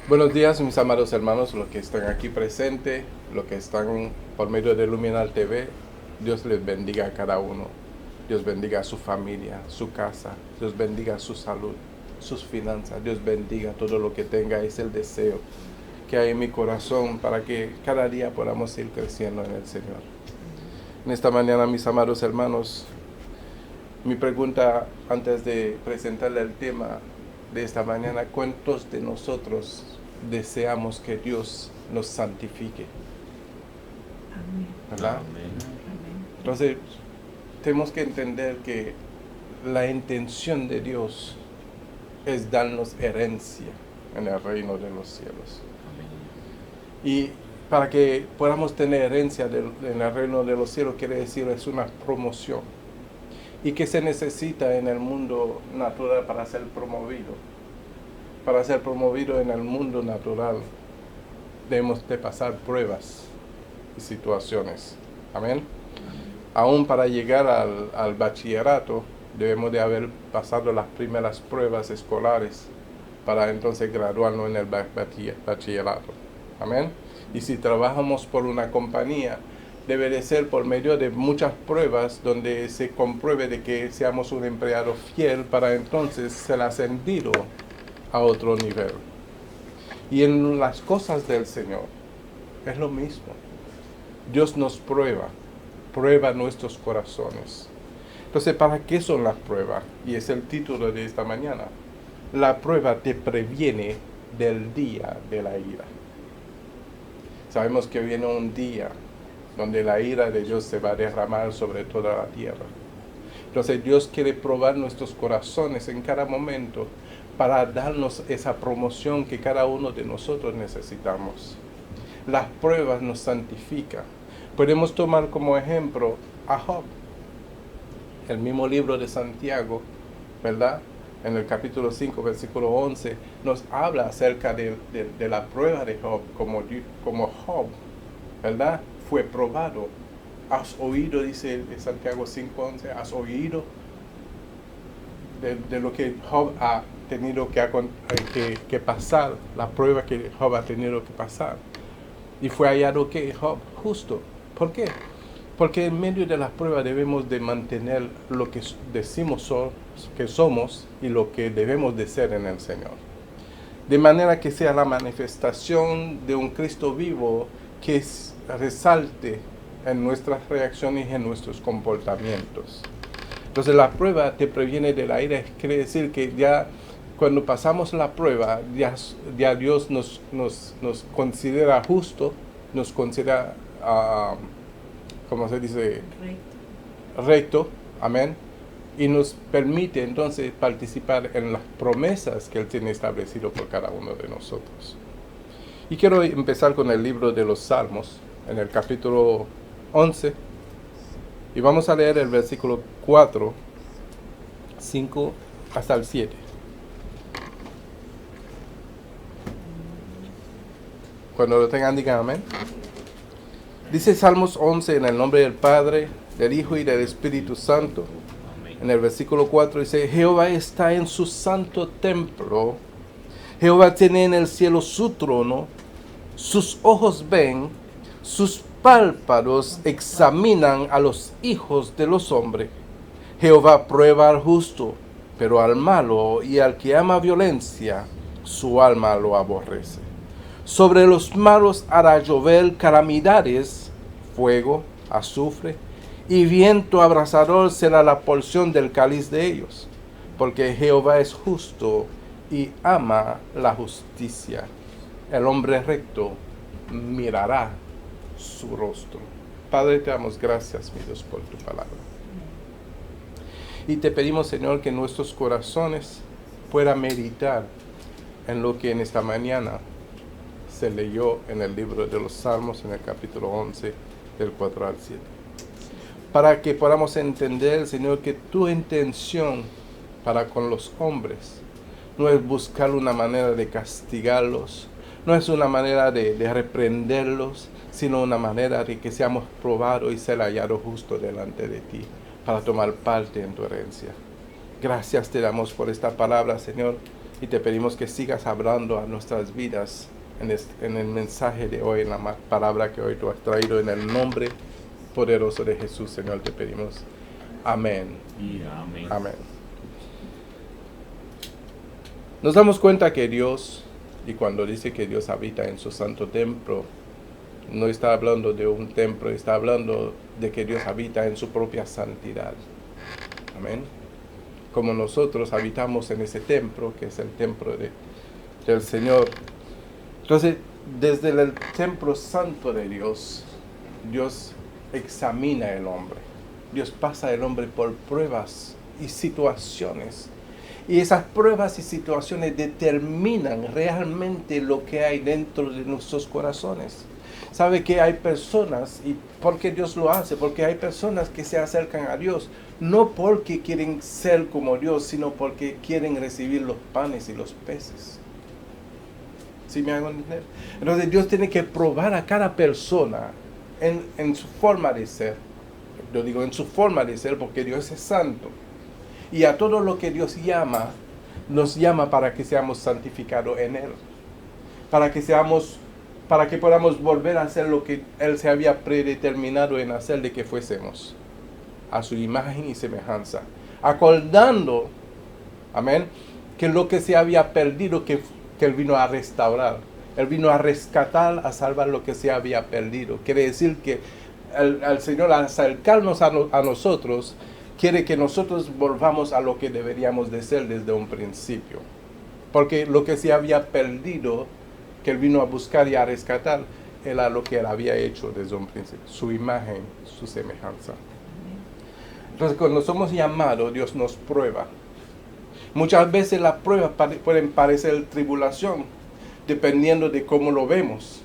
Buenos días, mis amados hermanos, los que están aquí presentes, los que están por medio de Luminal TV. Dios les bendiga a cada uno. Dios bendiga a su familia, su casa. Dios bendiga su salud, sus finanzas. Dios bendiga todo lo que tenga. Es el deseo que hay en mi corazón para que cada día podamos ir creciendo en el Señor. En esta mañana, mis amados hermanos, mi pregunta antes de presentarle el tema de esta mañana: ¿cuántos de nosotros deseamos que Dios nos santifique? Amén. ¿Verdad? Amén. Entonces, tenemos que entender que la intención de Dios es darnos herencia en el reino de los cielos. Y para que podamos tener herencia en el reino de los cielos, quiere decir, es una promoción. ¿Y qué se necesita en el mundo natural para ser promovido? Para ser promovido en el mundo natural, debemos de pasar pruebas y situaciones. Amén. Aún para llegar al bachillerato, debemos de haber pasado las primeras pruebas escolares para entonces graduarnos en el bachillerato. Amén. Y si trabajamos por una compañía, debe de ser por medio de muchas pruebas donde se compruebe de que seamos un empleado fiel para entonces ser ascendido a otro nivel. Y en las cosas del Señor es lo mismo. Dios nos prueba nuestros corazones. Entonces, ¿para qué son las pruebas? Y es el título de esta mañana. La prueba te previene del día de la ira. Sabemos que viene un día donde la ira de Dios se va a derramar sobre toda la tierra. Entonces Dios quiere probar nuestros corazones en cada momento para darnos esa promoción que cada uno de nosotros necesitamos. Las pruebas nos santifican. Podemos tomar como ejemplo a Job. El mismo libro de Santiago, ¿verdad? En el capítulo 5, versículo 11, nos habla acerca de la prueba de Job, como Job, ¿verdad? Fue probado. ¿Has oído, dice Santiago 5:11, has oído de lo que Job ha tenido que pasar, la prueba que Job ha tenido que pasar? Y fue hallado que Job justo. ¿Por qué? Porque en medio de las pruebas debemos de mantener lo que decimos que somos y lo que debemos de ser en el Señor. De manera que sea la manifestación de un Cristo vivo que resalte en nuestras reacciones y en nuestros comportamientos. Entonces la prueba te previene de la ira. Quiere decir que ya cuando pasamos la prueba, ya Dios nos considera justo, nos considera, ¿cómo se dice? Recto, amén. Y nos permite entonces participar en las promesas que Él tiene establecido por cada uno de nosotros. Y quiero empezar con el libro de los Salmos, en el capítulo 11. Y vamos a leer el versículo 4, 5 hasta el 7. Cuando lo tengan, digan amén. Dice Salmos 11, en el nombre del Padre, del Hijo y del Espíritu Santo. En el versículo 4 dice: Jehová está en su santo templo. Jehová tiene en el cielo su trono. Sus ojos ven, sus párpados examinan a los hijos de los hombres. Jehová prueba al justo, pero al malo y al que ama violencia, su alma lo aborrece. Sobre los malos hará llover calamidades, fuego, azufre, y viento abrasador será la porción del cáliz de ellos, porque Jehová es justo y ama la justicia. El hombre recto mirará su rostro. Padre, te damos gracias, mi Dios, por tu palabra. Y te pedimos, Señor, que nuestros corazones puedan meditar en lo que en esta mañana se leyó en el libro de los Salmos, en el capítulo 11, del 4 al 7. Para que podamos entender, Señor, que tu intención para con los hombres no es buscar una manera de castigarlos, no es una manera de reprenderlos, sino una manera de que seamos probados y ser hallados justo delante de ti, para tomar parte en tu herencia. Gracias te damos por esta palabra, Señor. Y te pedimos que sigas hablando a nuestras vidas en el mensaje de hoy, en la palabra que hoy tú has traído, en el nombre poderoso de Jesús, Señor, te pedimos. Amén. Y amén. Amén. Nos damos cuenta que Dios, y cuando dice que Dios habita en su santo templo, no está hablando de un templo, está hablando de que Dios habita en su propia santidad. Amén. Como nosotros habitamos en ese templo, que es el templo del Señor. Entonces, desde el templo santo de Dios, Dios examina al hombre. Dios pasa al hombre por pruebas y situaciones. Y esas pruebas y situaciones determinan realmente lo que hay dentro de nuestros corazones. Sabe que hay personas, y ¿por qué Dios lo hace? Porque hay personas que se acercan a Dios, no porque quieren ser como Dios, sino porque quieren recibir los panes y los peces. ¿Sí me hago entender? Entonces Dios tiene que probar a cada persona en su forma de ser. Yo digo en su forma de ser porque Dios es santo. Y a todo lo que Dios llama, nos llama para que seamos santificados en Él. Para que podamos volver a hacer lo que Él se había predeterminado en hacer de que fuésemos. A su imagen y semejanza. Acordando, amén, que lo que se había perdido, que Él vino a restaurar. Él vino a rescatar, a salvar lo que se había perdido. Quiere decir que el Señor, al acercarnos a nosotros, quiere que nosotros volvamos a lo que deberíamos de ser desde un principio. Porque lo que se había perdido, que Él vino a buscar y a rescatar, era lo que Él había hecho desde un principio. Su imagen, su semejanza. Entonces, cuando somos llamados, Dios nos prueba. Muchas veces las pruebas pueden parecer tribulación, dependiendo de cómo lo vemos.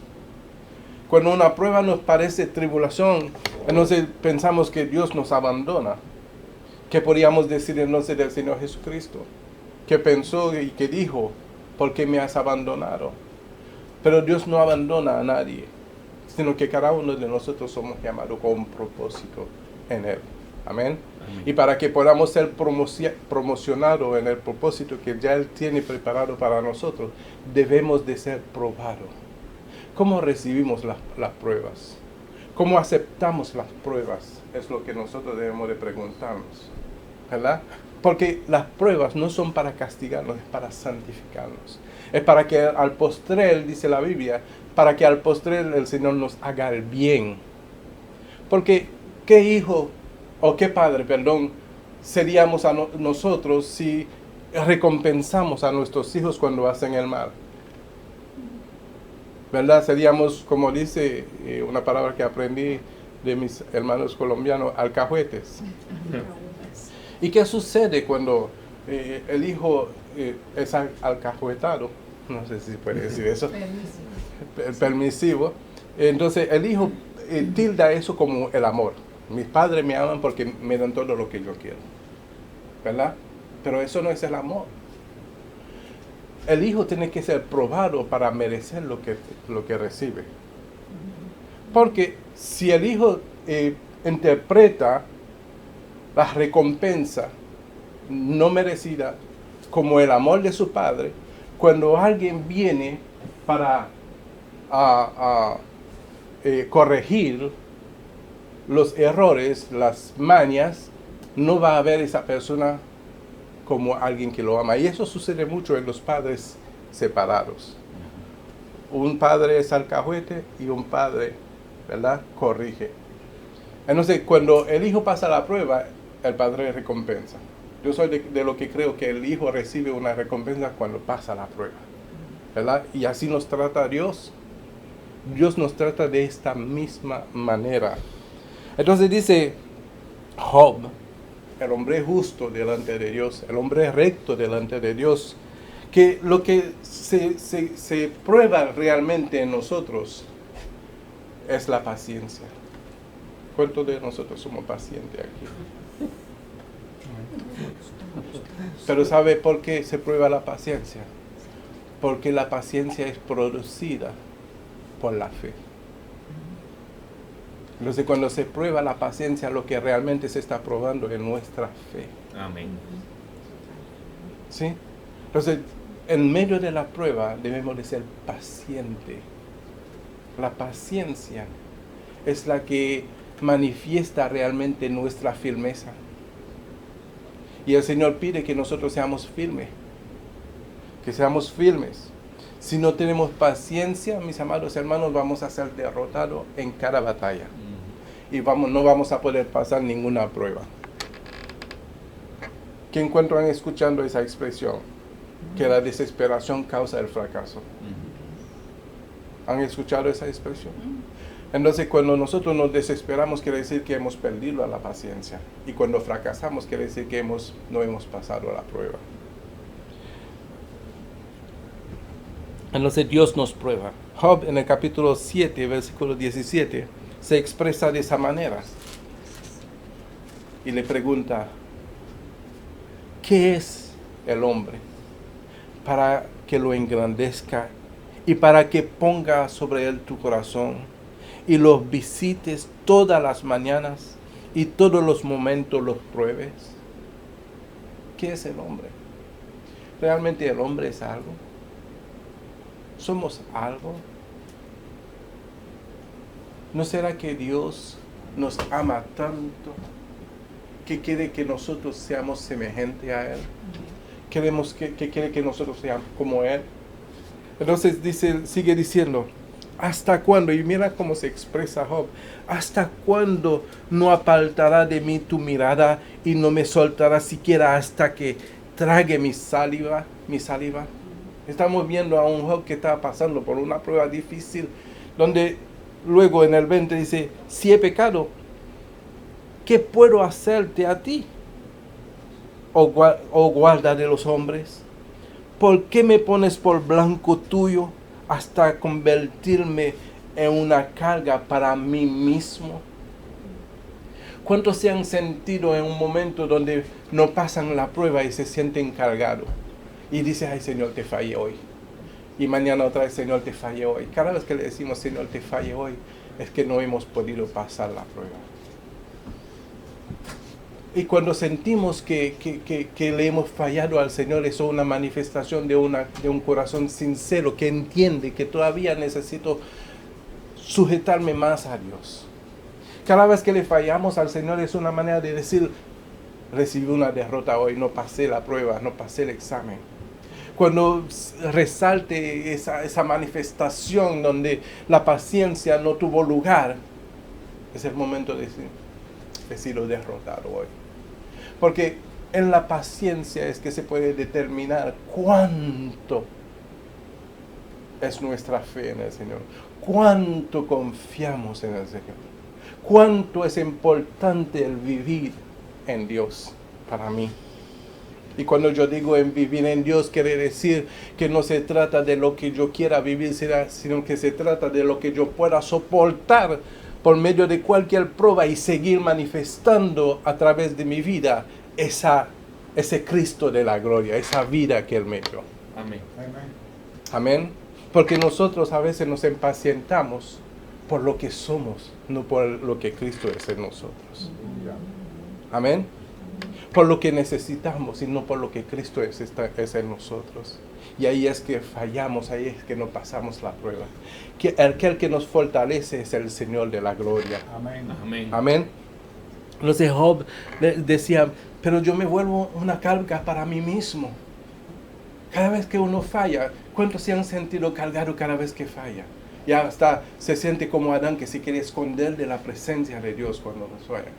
Cuando una prueba nos parece tribulación, entonces pensamos que Dios nos abandona. ¿Qué podríamos decir entonces del Señor Jesucristo? Que pensó y que dijo, ¿por qué me has abandonado? Pero Dios no abandona a nadie, sino que cada uno de nosotros somos llamados con un propósito en Él. Amén. Amén. Y para que podamos ser promocionados en el propósito que ya Él tiene preparado para nosotros, debemos de ser probados. ¿Cómo recibimos las pruebas? ¿Cómo aceptamos las pruebas? Es lo que nosotros debemos de preguntarnos, ¿verdad? Porque las pruebas no son para castigarnos, es para santificarnos. Es para que al postrer, dice la Biblia, para que al postrer el Señor nos haga el bien. Porque, ¿qué hijo o qué padre, perdón, seríamos nosotros si recompensamos a nuestros hijos cuando hacen el mal? ¿Verdad? Seríamos, como dice una palabra que aprendí de mis hermanos colombianos, alcahuetes. ¿Y qué sucede cuando el hijo es alcahuetado? No sé si se puede decir eso. Permisivo. Entonces el hijo tilda eso como el amor. Mis padres me aman porque me dan todo lo que yo quiero. ¿Verdad? Pero eso no es el amor. El hijo tiene que ser probado para merecer lo que recibe. Porque si el hijo interpreta la recompensa no merecida como el amor de su padre, cuando alguien viene para corregir los errores, las mañas, no va a ver esa persona como alguien que lo ama. Y eso sucede mucho en los padres separados. Un padre es alcahuete y un padre, ¿verdad?, corrige. Entonces, cuando el hijo pasa la prueba, el padre recompensa. Yo soy de lo que creo que el hijo recibe una recompensa cuando pasa la prueba, ¿verdad? Y así nos trata Dios. Dios nos trata de esta misma manera. Entonces dice Job, el hombre justo delante de Dios, el hombre recto delante de Dios, que lo que se prueba realmente en nosotros es la paciencia. ¿Cuántos de nosotros somos pacientes aquí? Pero ¿sabe por qué se prueba la paciencia? Porque la paciencia es producida por la fe. Entonces, cuando se prueba la paciencia, lo que realmente se está probando es nuestra fe. Amén. ¿Sí? Entonces, en medio de la prueba debemos de ser pacientes. La paciencia es la que manifiesta realmente nuestra firmeza. Y el Señor pide que nosotros seamos firmes. Que seamos firmes. Si no tenemos paciencia, mis amados hermanos, vamos a ser derrotados en cada batalla. Y no vamos a poder pasar ninguna prueba. ¿Qué encuentran escuchando esa expresión? Que la desesperación causa el fracaso. ¿Han escuchado esa expresión? Entonces, cuando nosotros nos desesperamos, quiere decir que hemos perdido la paciencia. Y cuando fracasamos, quiere decir que no hemos pasado la prueba. Entonces, Dios nos prueba. Job, en el capítulo 7, versículo 17, se expresa de esa manera. Y le pregunta, ¿qué es el hombre para que lo engrandezca y para que ponga sobre él tu corazón y los visites todas las mañanas y todos los momentos los pruebes? ¿Qué es el hombre? ¿Realmente el hombre es algo? ¿Somos algo? ¿No será que Dios nos ama tanto que quiere que nosotros seamos semejantes a Él? Que quiere que nosotros seamos como Él. Entonces sigue diciendo, ¿hasta cuándo? Y mira cómo se expresa Job. ¿Hasta cuándo no apartará de mí tu mirada y no me soltará siquiera hasta que trague mi saliva? Estamos viendo a un Job que está pasando por una prueba difícil, donde luego en el 20 dice, si he pecado, ¿qué puedo hacerte a ti? Oh guarda de los hombres, ¿por qué me pones por blanco tuyo hasta convertirme en una carga para mí mismo? ¿Cuántos se han sentido en un momento donde no pasan la prueba y se sienten cargados? Y dice, ay Señor, te fallé hoy. Y mañana otra vez, Señor, te fallé hoy. Cada vez que le decimos, Señor, te fallé hoy, es que no hemos podido pasar la prueba. Y cuando sentimos que le hemos fallado al Señor, eso es una manifestación de un corazón sincero que entiende que todavía necesito sujetarme más a Dios. Cada vez que le fallamos al Señor es una manera de decir, recibí una derrota hoy, no pasé la prueba, no pasé el examen. Cuando resalte esa manifestación donde la paciencia no tuvo lugar, es el momento de decir, he sido derrotado hoy. Porque en la paciencia es que se puede determinar cuánto es nuestra fe en el Señor, cuánto confiamos en el Señor, cuánto es importante el vivir en Dios para mí. Y cuando yo digo en vivir en Dios, quiere decir que no se trata de lo que yo quiera vivir, sino que se trata de lo que yo pueda soportar por medio de cualquier prueba y seguir manifestando a través de mi vida ese Cristo de la gloria, esa vida que Él me dio. Amén. Amén. Porque nosotros a veces nos impacientamos por lo que somos, no por lo que Cristo es en nosotros. Amén. Por lo que necesitamos y no por lo que Cristo es en nosotros. Y ahí es que fallamos, ahí es que no pasamos la prueba. Que aquel que nos fortalece es el Señor de la gloria. Amén. Amén. Amén. Entonces Job decía, pero yo me vuelvo una carga para mí mismo. Cada vez que uno falla, ¿cuántos se han sentido cargados cada vez que falla? Ya hasta se siente como Adán que se quiere esconder de la presencia de Dios cuando nos falla.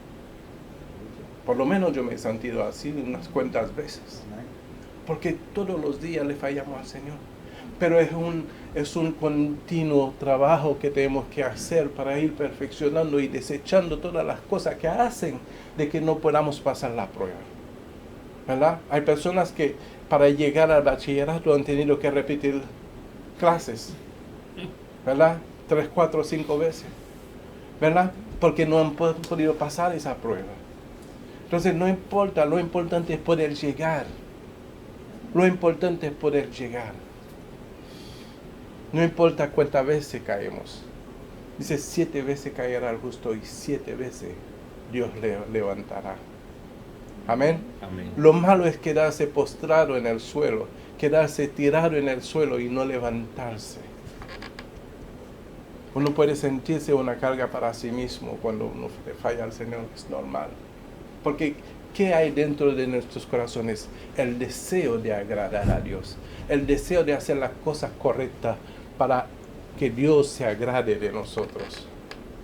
Por lo menos yo me he sentido así unas cuantas veces. Porque todos los días le fallamos al Señor. Pero es un continuo trabajo que tenemos que hacer para ir perfeccionando y desechando todas las cosas que hacen de que no podamos pasar la prueba. ¿Verdad? Hay personas que para llegar al bachillerato han tenido que repetir clases. ¿Verdad? 3, 4, 5 veces. ¿Verdad? Porque no han podido pasar esa prueba. Entonces no importa, lo importante es poder llegar. Lo importante es poder llegar. No importa cuántas veces caemos. Dice 7 veces caerá el justo y 7 veces Dios le levantará. Amén. Amén. Lo malo es quedarse postrado en el suelo, quedarse tirado en el suelo y no levantarse. Uno puede sentirse una carga para sí mismo cuando uno le falla al Señor, es normal. Porque ¿qué hay dentro de nuestros corazones? El deseo de agradar a Dios, el deseo de hacer las cosas correctas para que Dios se agrade de nosotros.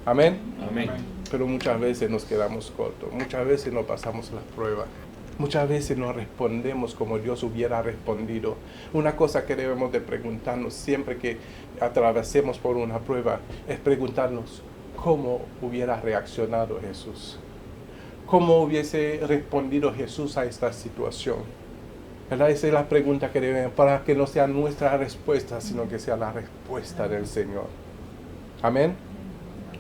Amén. Amén. Pero muchas veces nos quedamos cortos, muchas veces no pasamos las pruebas, muchas veces no respondemos como Dios hubiera respondido. Una cosa que debemos de preguntarnos siempre que atravesemos por una prueba es preguntarnos cómo hubiera reaccionado Jesús, cómo hubiese respondido Jesús a esta situación. ¿Verdad? Esa es la pregunta que debemos, para que no sea nuestra respuesta, sino que sea la respuesta del Señor. Amén.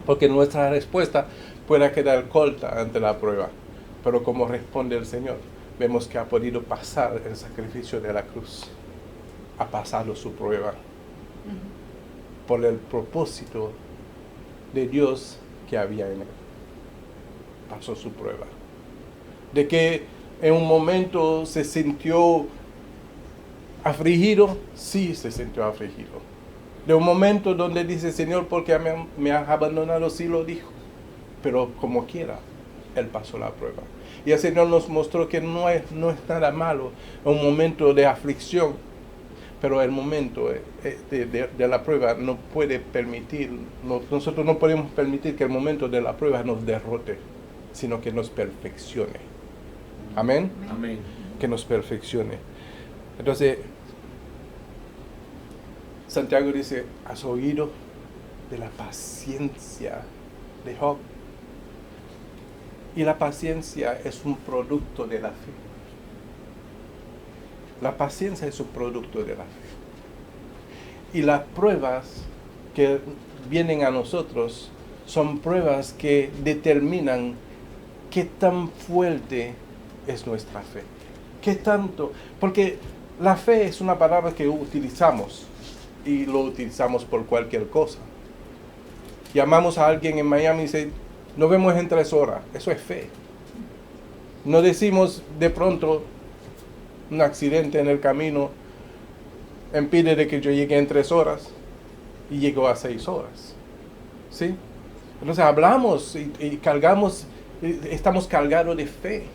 Porque nuestra respuesta puede quedar corta ante la prueba, pero como responde el Señor, vemos que ha podido pasar el sacrificio de la cruz, ha pasado su prueba, por el propósito de Dios que había en él. Pasó su prueba. De que en un momento se sintió afligido, sí se sintió afligido. De un momento donde dice, Señor, ¿por qué me has abandonado? Sí lo dijo. Pero como quiera, Él pasó la prueba. Y el Señor nos mostró que no es nada malo un momento de aflicción, pero el momento de la prueba no puede permitir, nosotros no podemos permitir que el momento de la prueba nos derrote, sino que nos perfeccione. Amén. Amén. Que nos perfeccione. Entonces, Santiago dice, ¿has oído de la paciencia de Job? Y la paciencia es un producto de la fe. La paciencia es un producto de la fe. Y las pruebas que vienen a nosotros son pruebas que determinan qué tan fuerte es nuestra fe. ¿Qué tanto? Porque la fe es una palabra que utilizamos y lo utilizamos por cualquier cosa. Llamamos a alguien en Miami y dice, nos vemos en 3 horas. Eso es fe. No decimos de pronto un accidente en el camino impide de que yo llegue en 3 horas y llego a 6 horas. ¿Sí? Entonces hablamos y cargamos, estamos cargados de fe.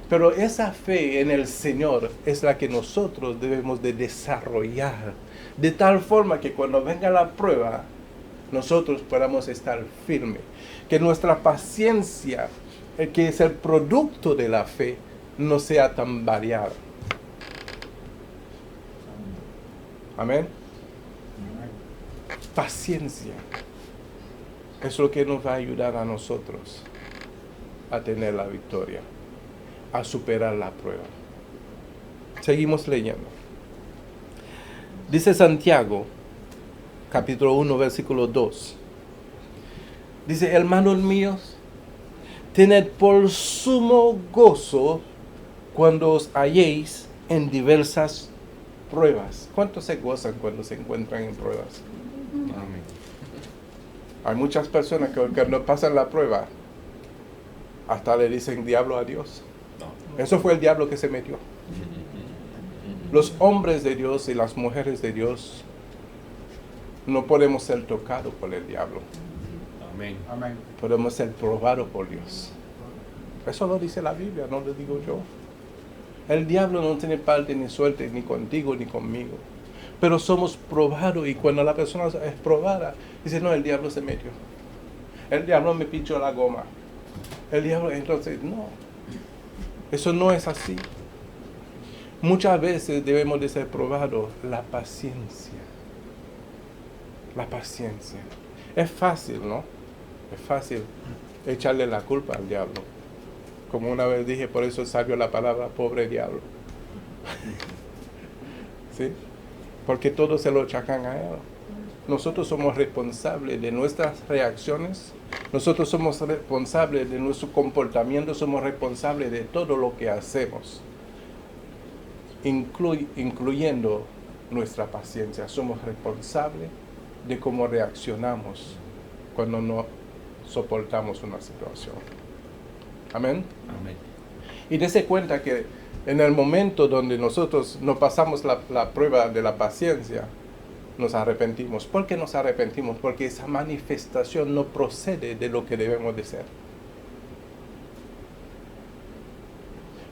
Pero esa fe en el Señor es la que nosotros debemos de desarrollar, de tal forma que cuando venga la prueba, nosotros podamos estar firmes. Que nuestra paciencia, que es el producto de la fe, no sea tan variada. Amén. Paciencia es lo que nos va a ayudar a nosotros a tener la victoria, a superar la prueba. Seguimos leyendo. Dice Santiago, capítulo 1, versículo 2. Dice, hermanos míos, tened por sumo gozo cuando os halléis en diversas pruebas. ¿Cuántos se gozan cuando se encuentran en pruebas? Amén. Hay muchas personas que cuando pasan la prueba, hasta le dicen diablo a Dios. Eso fue el diablo que se metió. Los hombres de Dios y las mujeres de Dios no podemos ser tocados por el diablo. Amén. Amén. Podemos ser probados por Dios. Eso lo dice la Biblia, no lo digo yo. El diablo no tiene parte ni suerte ni contigo ni conmigo. Pero somos probados y cuando la persona es probada, dice, no, el diablo se metió. El diablo me pinchó la goma. El diablo, entonces, no. Eso no es así. Muchas veces debemos de ser probados la paciencia. La paciencia. Es fácil, ¿no? Es fácil echarle la culpa al diablo. Como una vez dije, por eso salió la palabra pobre diablo. ¿Sí? Porque todos se lo achacan a él. Nosotros somos responsables de nuestras reacciones. Nosotros somos responsables de nuestro comportamiento. Somos responsables de todo lo que hacemos. Incluyendo nuestra paciencia. Somos responsables de cómo reaccionamos cuando no soportamos una situación. Amén. Amén. Y dése cuenta que en el momento donde nosotros no pasamos la prueba de la paciencia, nos arrepentimos. ¿Por qué nos arrepentimos? Porque esa manifestación no procede de lo que debemos de ser.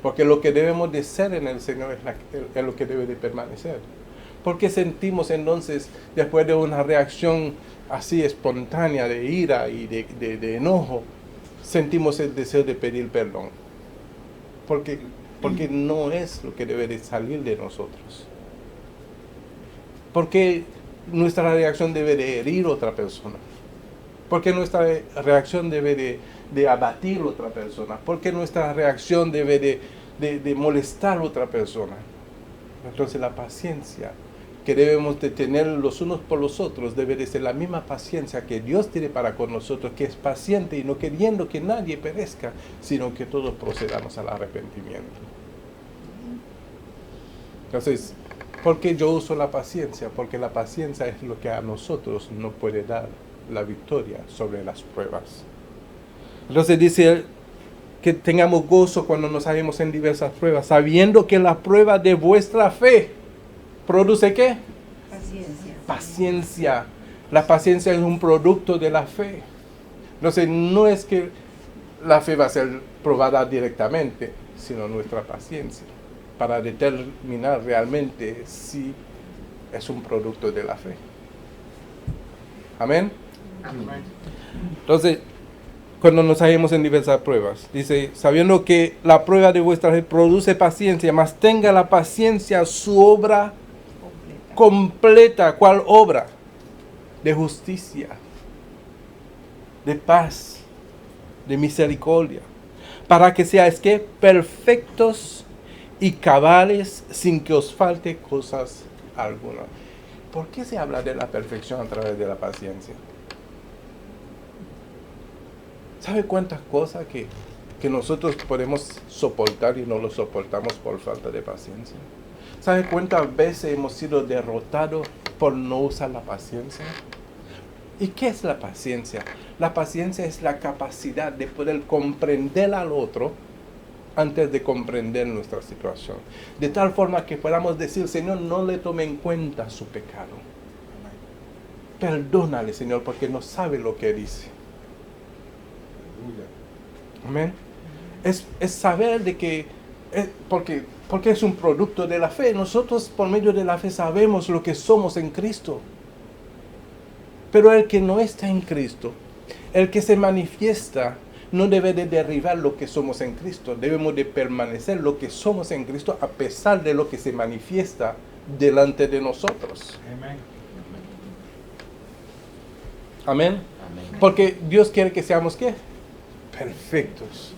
Porque lo que debemos de ser en el Señor es lo que debe de permanecer. Porque sentimos entonces, después de una reacción así espontánea de ira y de enojo, sentimos el deseo de pedir perdón? Porque no es lo que debe de salir de nosotros. Porque nuestra reacción debe de herir a otra persona. Porque nuestra reacción debe de abatir a otra persona. Porque nuestra reacción debe de molestar a otra persona. Entonces la paciencia que debemos de tener los unos por los otros debe de ser la misma paciencia que Dios tiene para con nosotros, que es paciente y no queriendo que nadie perezca, sino que todos procedamos al arrepentimiento. Entonces, ¿por qué yo uso la paciencia? Porque la paciencia es lo que a nosotros nos puede dar la victoria sobre las pruebas. Entonces dice que tengamos gozo cuando nos hallemos en diversas pruebas, sabiendo que la prueba de vuestra fe produce ¿qué? Paciencia. Paciencia. La paciencia es un producto de la fe. Entonces no es que la fe va a ser probada directamente, sino nuestra paciencia, para determinar realmente si es un producto de la fe. Amén. Amén. Entonces, cuando nos hallemos en diversas pruebas, dice, sabiendo que la prueba de vuestra fe produce paciencia, mas tenga la paciencia su obra completa. ¿Cuál obra? De justicia, de paz, de misericordia, para que seáis ¿qué? Perfectos y cabales, sin que os falte cosas algunas. ¿Por qué se habla de la perfección a través de la paciencia? ¿Sabe cuántas cosas que nosotros podemos soportar y no lo soportamos por falta de paciencia? ¿Sabe cuántas veces hemos sido derrotados por no usar la paciencia? ¿Y qué es la paciencia? La paciencia es la capacidad de poder comprender al otro antes de comprender nuestra situación. De tal forma que podamos decir, Señor, no le tome en cuenta su pecado. Perdónale, Señor, porque no sabe lo que dice. Amén. Es saber de que, porque es un producto de la fe. Nosotros por medio de la fe sabemos lo que somos en Cristo. Pero el que no está en Cristo, el que se manifiesta, no debe de derribar lo que somos en Cristo. Debemos de permanecer lo que somos en Cristo a pesar de lo que se manifiesta delante de nosotros. Amén. Amén. Amén. Porque Dios quiere que seamos ¿qué? Perfectos.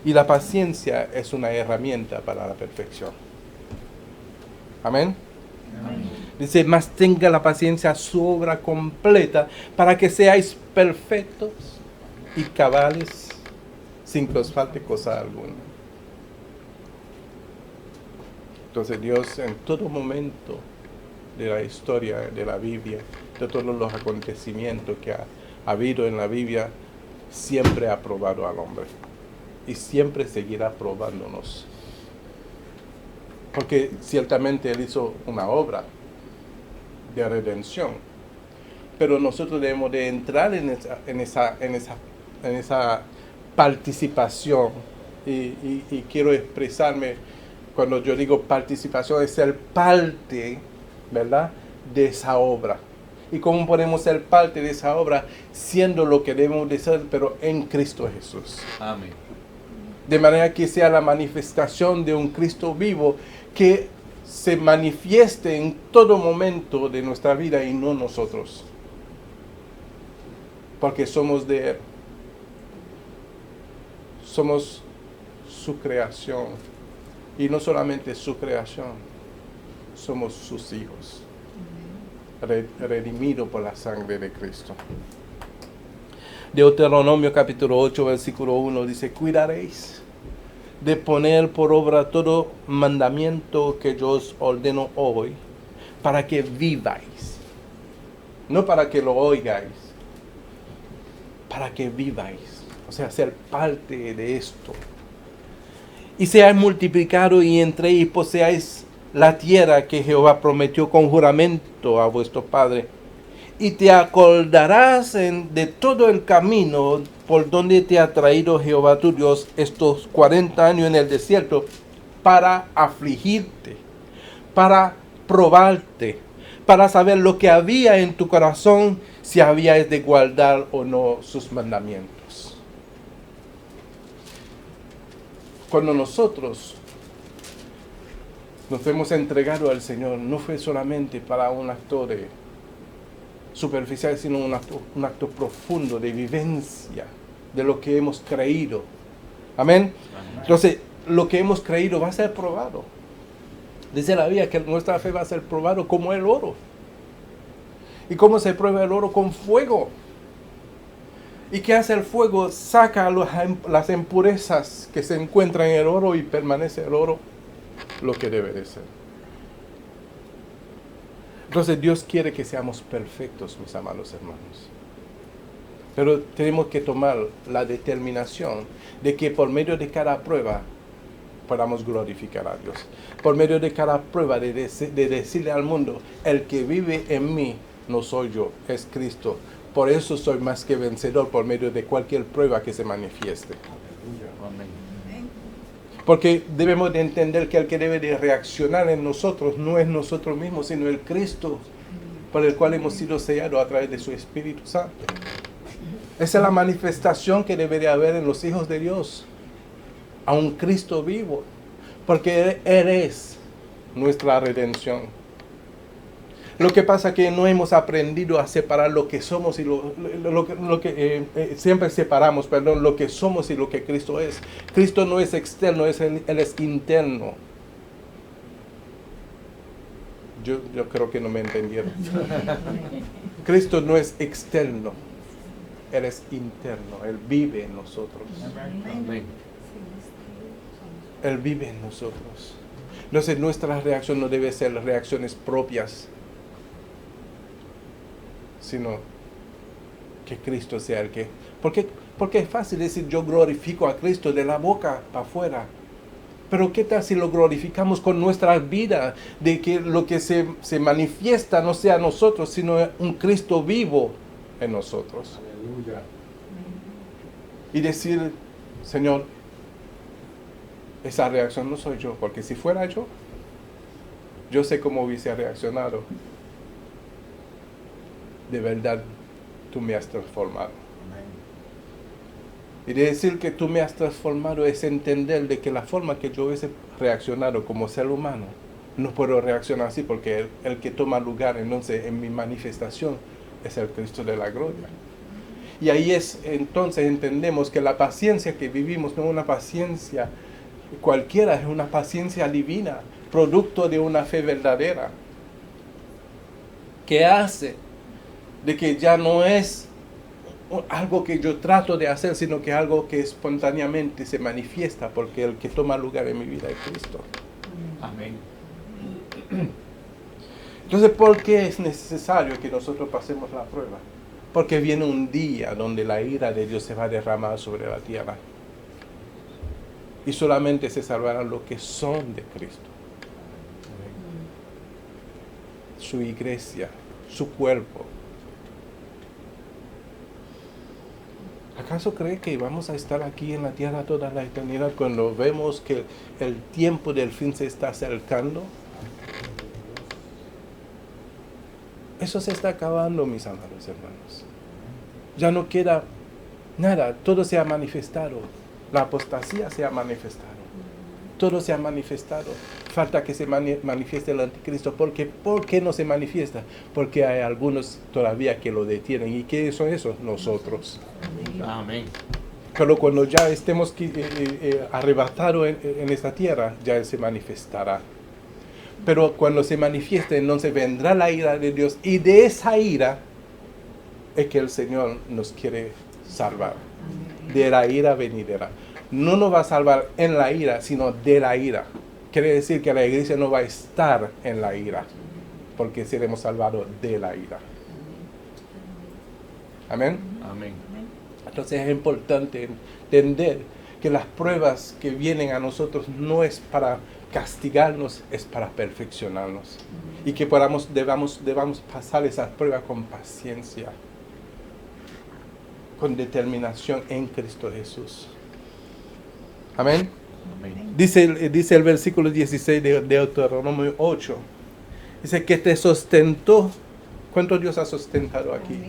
Y la paciencia es una herramienta para la perfección. Amén. Amén. Dice, mas tenga la paciencia su obra completa para que seáis perfectos y cabales sin que os falte cosa alguna. Entonces Dios en todo momento de la historia de la Biblia, de todos los acontecimientos que ha habido en la Biblia, siempre ha aprobado al hombre y siempre seguirá probándonos. Porque ciertamente Él hizo una obra de redención, pero nosotros debemos de entrar en esa participación y quiero expresarme cuando yo digo participación, es ser parte, ¿verdad?, de esa obra. ¿Y cómo podemos ser parte de esa obra? Siendo lo que debemos de ser, pero en Cristo Jesús. Amén. De manera que sea la manifestación de un Cristo vivo que se manifieste en todo momento de nuestra vida y no nosotros. Porque somos de Él. Somos su creación. Y no solamente su creación, somos sus hijos. Redimidos por la sangre de Cristo. Deuteronomio capítulo 8, versículo 1 dice, cuidaréis de poner por obra todo mandamiento que yo os ordeno hoy, para que viváis. No para que lo oigáis, para que viváis. O sea, ser parte de esto. Y seáis multiplicado y entréis y poseáis la tierra que Jehová prometió con juramento a vuestro padre. Y te acordarás de todo el camino por donde te ha traído Jehová tu Dios estos 40 años en el desierto para afligirte, para probarte, para saber lo que había en tu corazón, si habías de guardar o no sus mandamientos. Cuando nosotros nos hemos entregado al Señor, no fue solamente para un acto de superficial, sino un acto profundo de vivencia de lo que hemos creído. Amén. Entonces, lo que hemos creído va a ser probado. Dice la Biblia que nuestra fe va a ser probado como el oro. ¿Y cómo se prueba el oro? Con fuego. ¿Y qué hace el fuego? Saca las impurezas que se encuentran en el oro y permanece el oro lo que debe de ser. Entonces Dios quiere que seamos perfectos, mis amados hermanos. Pero tenemos que tomar la determinación de que por medio de cada prueba podamos glorificar a Dios. Por medio de cada prueba de decirle al mundo, el que vive en mí no soy yo, es Cristo. Por eso soy más que vencedor por medio de cualquier prueba que se manifieste. Amén. Porque debemos de entender que el que debe de reaccionar en nosotros no es nosotros mismos, sino el Cristo por el cual hemos sido sellados a través de su Espíritu Santo. Esa es la manifestación que debe de haber en los hijos de Dios, a un Cristo vivo, porque Él es nuestra redención. Lo que pasa es que no hemos aprendido a separar lo que somos y lo que siempre separamos, lo que somos y lo que Cristo es. Cristo no es externo, Él es interno. Yo creo que no me entendieron. Cristo no es externo, Él es interno, Él vive en nosotros. Amén. Él vive en nosotros. Entonces nuestra reacción no debe ser reacciones propias, sino que Cristo sea el que... Porque es fácil decir yo glorifico a Cristo de la boca para afuera. Pero ¿qué tal si lo glorificamos con nuestra vida? De que lo que se manifiesta no sea nosotros, sino un Cristo vivo en nosotros. Aleluya. Y decir, Señor, esa reacción no soy yo, porque si fuera yo sé cómo hubiese reaccionado. De verdad, tú me has transformado. Y de decir que tú me has transformado es entender de que la forma que yo hubiese reaccionado como ser humano, no puedo reaccionar así porque el que toma lugar entonces en mi manifestación es el Cristo de la gloria. Y ahí entonces entendemos que la paciencia que vivimos no es una paciencia cualquiera, es una paciencia divina, producto de una fe verdadera, que hace de que ya no es algo que yo trato de hacer, sino que algo que espontáneamente se manifiesta, porque el que toma lugar en mi vida es Cristo. Amén. Entonces, ¿por qué es necesario que nosotros pasemos la prueba? Porque viene un día donde la ira de Dios se va a derramar sobre la tierra. Y solamente se salvarán los que son de Cristo. Su iglesia, su cuerpo. ¿Acaso cree que vamos a estar aquí en la tierra toda la eternidad cuando vemos que el tiempo del fin se está acercando? Eso se está acabando, mis amados hermanos. Ya no queda nada, todo se ha manifestado. La apostasía se ha manifestado. Todo se ha manifestado. Falta que se manifieste el anticristo. ¿Por qué no se manifiesta? Porque hay algunos todavía que lo detienen. ¿Y qué son esos? Nosotros. Amén. Pero cuando ya estemos arrebatados en esta tierra, ya Él se manifestará. Pero cuando se manifieste, entonces vendrá la ira de Dios. Y de esa ira es que el Señor nos quiere salvar. De la ira venidera. No nos va a salvar en la ira, sino de la ira. Quiere decir que la iglesia no va a estar en la ira, porque seremos salvados de la ira. Amén. Amén. Entonces es importante entender que las pruebas que vienen a nosotros no es para castigarnos, es para perfeccionarnos. Y que debamos pasar esas pruebas con paciencia, con determinación en Cristo Jesús. Amén. Amén. Dice el versículo 16 de Deuteronomio 8. Dice que te sustentó. ¿Cuánto Dios ha sustentado aquí?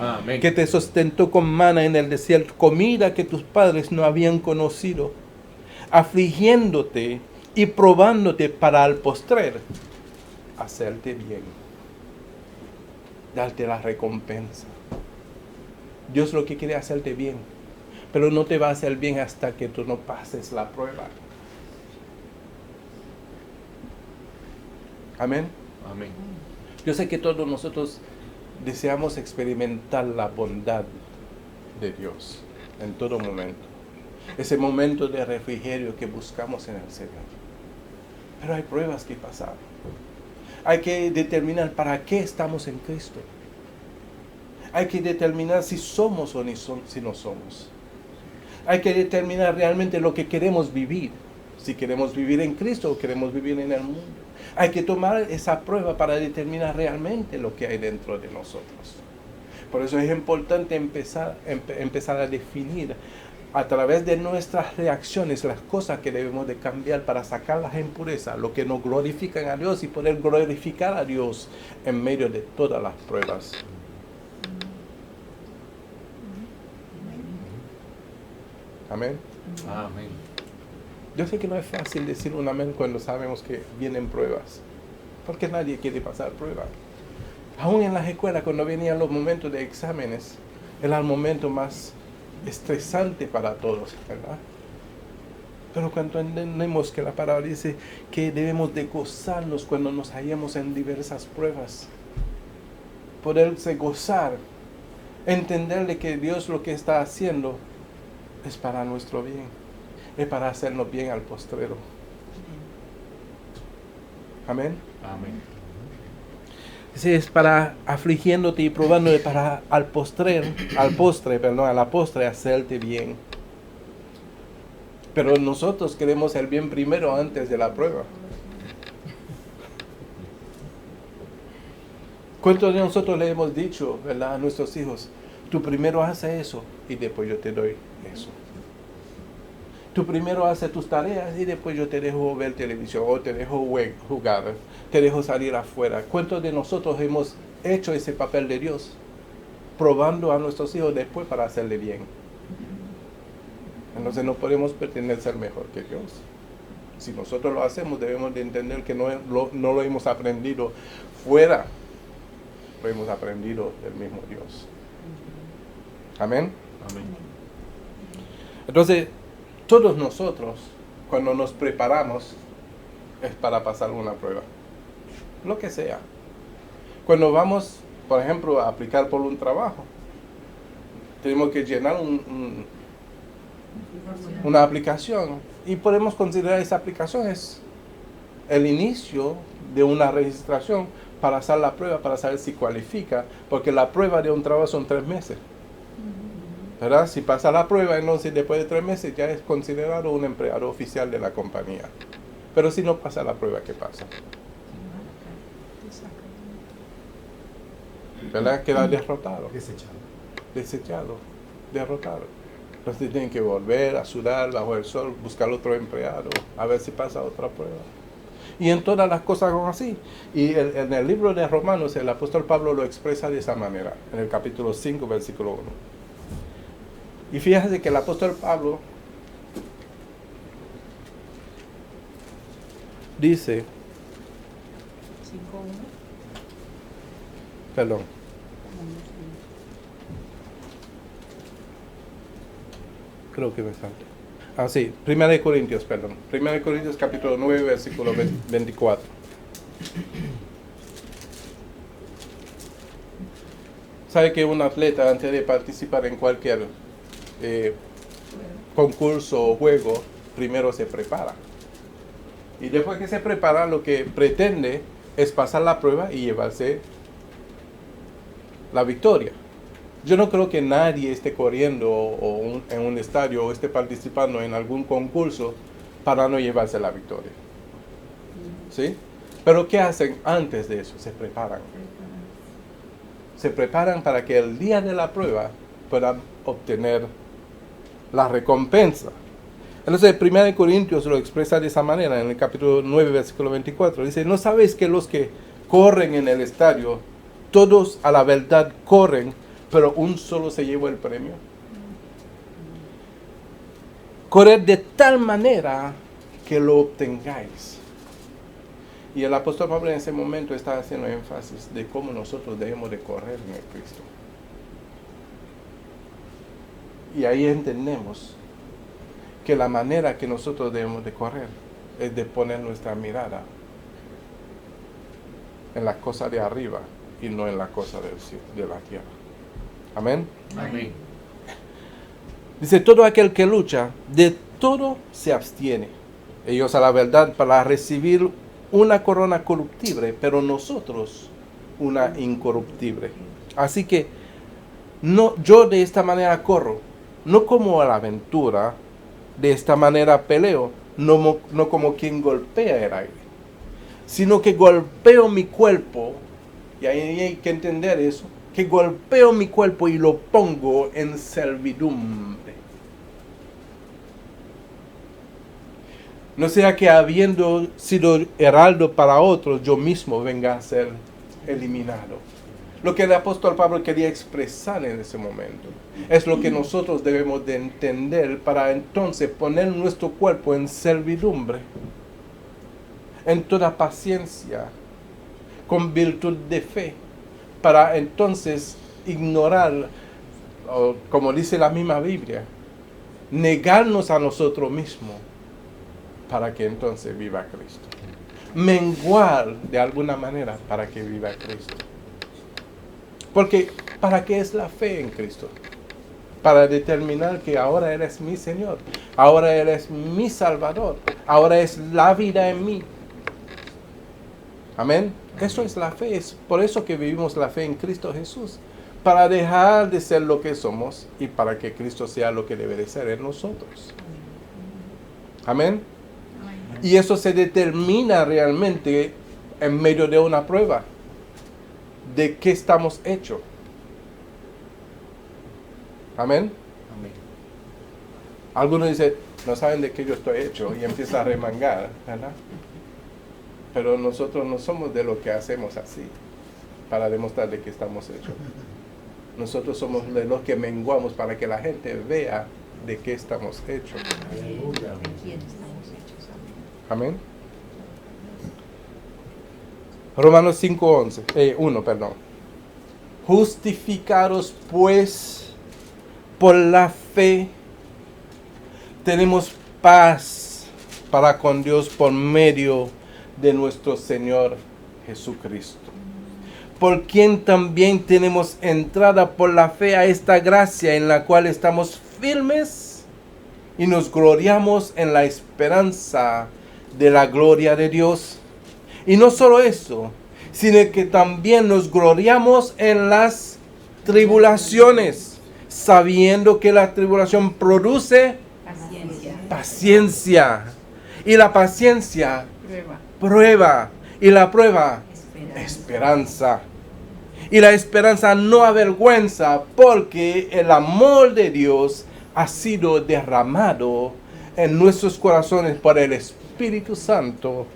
Amén. Que te sustentó con maná en el desierto, comida que tus padres no habían conocido, afligiéndote y probándote para al postrer hacerte bien, darte la recompensa. Dios lo que quiere es hacerte bien, pero no te va a hacer bien hasta que tú no pases la prueba. Amén. Amén. Yo sé que todos nosotros deseamos experimentar la bondad de Dios en todo momento. Ese momento de refrigerio que buscamos en el Señor. Pero hay pruebas que pasar. Hay que determinar para qué estamos en Cristo. Hay que determinar si somos o si no somos. Hay que determinar realmente lo que queremos vivir. Si queremos vivir en Cristo o queremos vivir en el mundo. Hay que tomar esa prueba para determinar realmente lo que hay dentro de nosotros. Por eso es importante empezar a definir a través de nuestras reacciones las cosas que debemos de cambiar para sacar las impurezas, lo que nos glorifican a Dios y poder glorificar a Dios en medio de todas las pruebas. Amén. Amén. Yo sé que no es fácil decir un amén cuando sabemos que vienen pruebas, porque nadie quiere pasar pruebas. Aún en las escuelas, cuando venían los momentos de exámenes, era el momento más estresante para todos, ¿verdad? Pero cuando entendemos que la palabra dice que debemos de gozarnos cuando nos hallamos en diversas pruebas, poderse gozar, entenderle que Dios lo que está haciendo es para nuestro bien, es para hacernos bien al postrero. Amén. Amén. Ese es para afligiéndote y probándote para a la postre hacerte bien. Pero nosotros queremos el bien primero antes de la prueba. ¿Cuántos de nosotros le hemos dicho, verdad, a nuestros hijos? Tú primero haces eso y después yo te doy eso. Tú primero haces tus tareas y después yo te dejo ver televisión o te dejo jugar, te dejo salir afuera. ¿Cuántos de nosotros hemos hecho ese papel de Dios? Probando a nuestros hijos después para hacerle bien. Entonces no podemos pretender ser mejor que Dios. Si nosotros lo hacemos, debemos de entender que no lo hemos aprendido fuera, lo hemos aprendido del mismo Dios. Amén. Amén. Entonces, todos nosotros, cuando nos preparamos, es para pasar una prueba. Lo que sea. Cuando vamos, por ejemplo, a aplicar por un trabajo, tenemos que llenar una aplicación y podemos considerar esa aplicación es el inicio de una registración para hacer la prueba, para saber si cualifica, porque la prueba de un trabajo son 3 meses. ¿Verdad? Si pasa la prueba, entonces después de 3 meses ya es considerado un empleado oficial de la compañía. Pero si no pasa la prueba, ¿qué pasa? ¿Verdad? Queda derrotado. Desechado. Derrotado. Entonces tienen que volver a sudar bajo el sol, buscar otro empleado, a ver si pasa otra prueba. Y en todas las cosas son así. Y en el libro de Romanos, el apóstol Pablo lo expresa de esa manera, en el capítulo 5, versículo 1. Y fíjate que el apóstol Pablo dice, perdón, creo que me falta. Ah, sí, 1 Corintios, perdón. 1 Corintios capítulo 9, versículo 24. Sabe que un atleta, antes de participar en cualquier concurso o juego, primero se prepara. Y después que se prepara, lo que pretende es pasar la prueba y llevarse la victoria. Yo no creo que nadie esté corriendo en un estadio o esté participando en algún concurso para no llevarse la victoria. ¿Sí? Pero ¿qué hacen antes de eso? Se preparan. Se preparan para que el día de la prueba puedan obtener la recompensa. Entonces, 1 Corintios lo expresa de esa manera, en el capítulo 9, versículo 24. Dice, ¿no sabéis que los que corren en el estadio, todos a la verdad corren, pero un solo se lleva el premio? Corred de tal manera que lo obtengáis. Y el apóstol Pablo en ese momento está haciendo énfasis de cómo nosotros debemos de correr en el Cristo. Y ahí entendemos que la manera que nosotros debemos de correr es de poner nuestra mirada en la cosa de arriba y no en la cosa de la tierra. Amén. Amén. Dice, todo aquel que lucha, de todo se abstiene. Ellos a la verdad para recibir una corona corruptible, pero nosotros una incorruptible. Así que no, yo de esta manera corro, no como a la aventura, de esta manera peleo, no como quien golpea el aire, sino que golpeo mi cuerpo, y ahí hay que entender eso, que golpeo mi cuerpo y lo pongo en servidumbre. No sea que habiendo sido heraldo para otros, yo mismo venga a ser eliminado. Lo que el apóstol Pablo quería expresar en ese momento es lo que nosotros debemos de entender para entonces poner nuestro cuerpo en servidumbre, en toda paciencia, con virtud de fe, para entonces ignorar, como dice la misma Biblia, negarnos a nosotros mismos para que entonces viva Cristo. Menguar de alguna manera para que viva Cristo. Porque, ¿para qué es la fe en Cristo? Para determinar que ahora Él es mi Señor, ahora Él es mi Salvador, ahora es la vida en mí. Amén. Eso es la fe, es por eso que vivimos la fe en Cristo Jesús. Para dejar de ser lo que somos y para que Cristo sea lo que debe de ser en nosotros. Amén. Y eso se determina realmente en medio de una prueba. ¿De qué estamos hechos? Amén. Amén. Algunos dicen, no saben de qué yo estoy hecho y empieza a remangar, ¿verdad? Pero nosotros no somos de lo que hacemos así para demostrar de qué estamos hechos. Nosotros somos de los que menguamos para que la gente vea de qué estamos hechos. Aleluya. ¿De quién estamos hechos? Amén. Romanos 1, perdón. Justificados pues por la fe, tenemos paz para con Dios por medio de nuestro Señor Jesucristo, por quien también tenemos entrada por la fe a esta gracia en la cual estamos firmes y nos gloriamos en la esperanza de la gloria de Dios. Y no solo eso, sino que también nos gloriamos en las tribulaciones, sabiendo que la tribulación produce paciencia. Y la paciencia, prueba. Y la prueba, esperanza. Y la esperanza no avergüenza, porque el amor de Dios ha sido derramado en nuestros corazones por el Espíritu Santo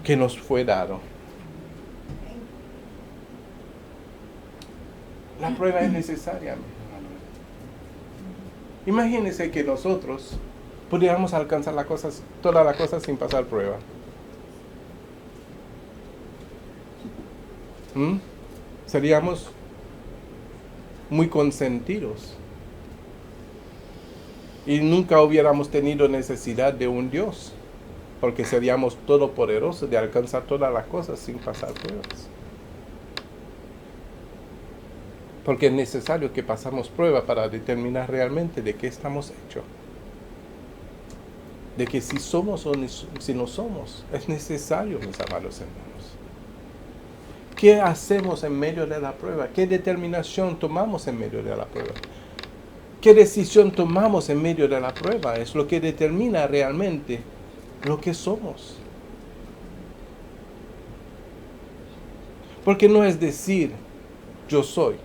que nos fue dado. La prueba es necesaria, mi hermano. Imagínense que nosotros pudiéramos alcanzar todas las cosas sin pasar prueba. Seríamos muy consentidos y nunca hubiéramos tenido necesidad de un Dios, porque seríamos todopoderosos de alcanzar todas las cosas sin pasar pruebas. Porque es necesario que pasamos prueba para determinar realmente de qué estamos hechos. De que si somos o si no somos. Es necesario, mis amados hermanos. ¿Qué hacemos en medio de la prueba? ¿Qué determinación tomamos en medio de la prueba? ¿Qué decisión tomamos en medio de la prueba? Es lo que determina realmente lo que somos. Porque no es decir yo soy,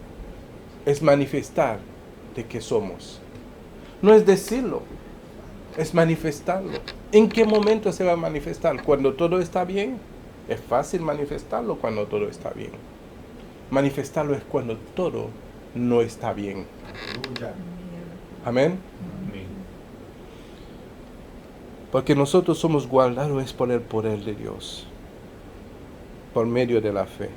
es manifestar de que somos. No es decirlo, es manifestarlo. ¿En qué momento se va a manifestar? ¿Cuando todo está bien? Es fácil manifestarlo cuando todo está bien. Manifestarlo es cuando todo no está bien. Amén. Amén. Porque nosotros somos guardados por el poder de Dios, por medio de la fe.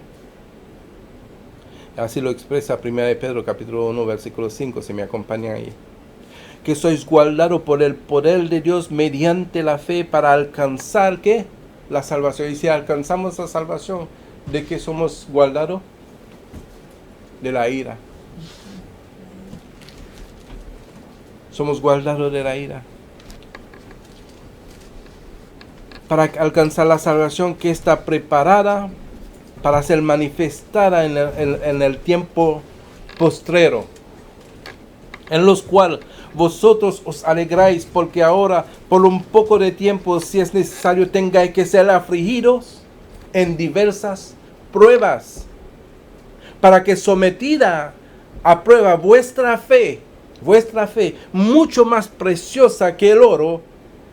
Así lo expresa 1 de Pedro capítulo 1 versículo 5, si me acompañan ahí. Que sois guardados por el poder de Dios mediante la fe para alcanzar, ¿qué? La salvación. Y si alcanzamos la salvación, ¿de qué somos guardados? De la ira. Somos guardados de la ira. Para alcanzar la salvación que está preparada para ser manifestada en el tiempo postrero, en los cuales vosotros os alegráis, porque ahora, por un poco de tiempo, si es necesario, tengáis que ser afligidos en diversas pruebas, para que sometida a prueba vuestra fe, mucho más preciosa que el oro,